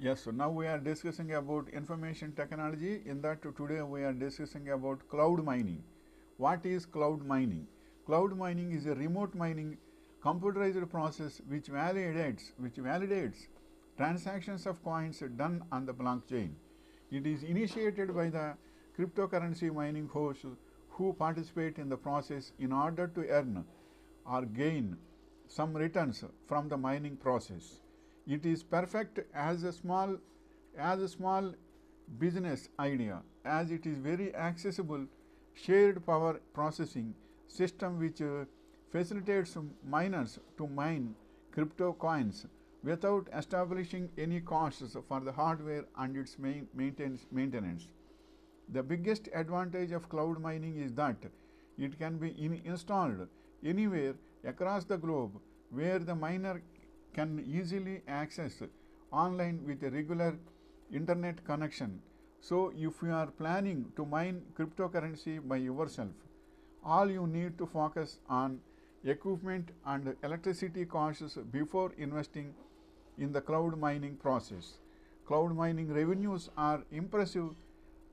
Yes, so now we are discussing about information technology. In that today we are discussing about cloud mining. What is cloud mining? Cloud mining is a remote mining computerized process which validates transactions of coins done on the blockchain. It is initiated by the cryptocurrency mining hosts who participate in the process in order to earn or gain some returns from the mining process. It is perfect as a small business idea, as it is very accessible shared power processing system which facilitates miners to mine crypto coins without establishing any costs for the hardware and its maintenance. The biggest advantage of cloud mining is that it can be installed anywhere across the globe where the miner can easily access online with a regular internet connection. So, if you are planning to mine cryptocurrency by yourself, all you need to focus on equipment and electricity costs before investing in the cloud mining process. Cloud mining revenues are impressive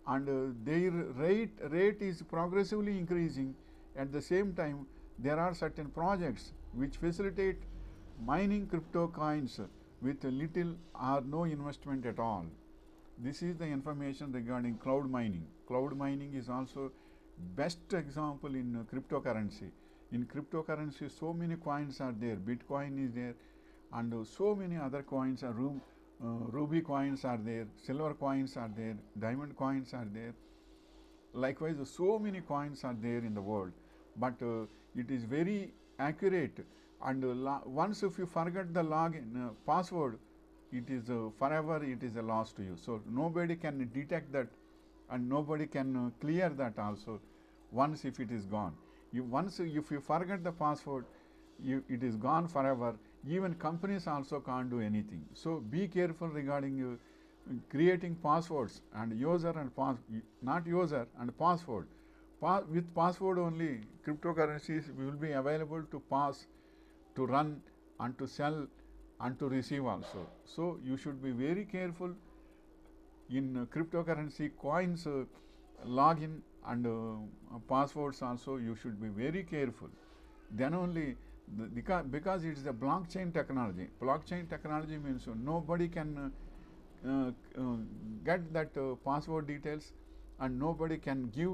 and their rate is progressively increasing. At the same time, there are certain projects which facilitate mining crypto coins with little or no investment at all. This is the information regarding cloud mining. Cloud mining is also best example in cryptocurrency. In cryptocurrency, so many coins are there. Bitcoin is there, and so many other coins are ruby coins are there, silver coins are there, diamond coins are there. Likewise, so many coins are there in the world, but it is very accurate. And once if you forget the login password, it is forever. It is a loss to you. So nobody can detect that, and nobody can clear that also. Once if it is gone, once if you forget the password, it is gone forever. Even companies also can't do anything. So be careful regarding creating passwords and user and not user and password. With password only, cryptocurrencies will be available to pass, to run, and to sell, and to receive also. So you should be very careful in cryptocurrency coins login and passwords also. You should be very careful. Then only because it is a blockchain technology. Blockchain technology means nobody can get that password details, and nobody can give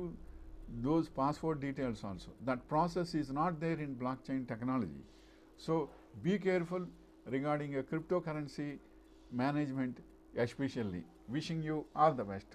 those password details also. That process is not there in blockchain technology. So be careful regarding a cryptocurrency management, especially. Wishing you all the best.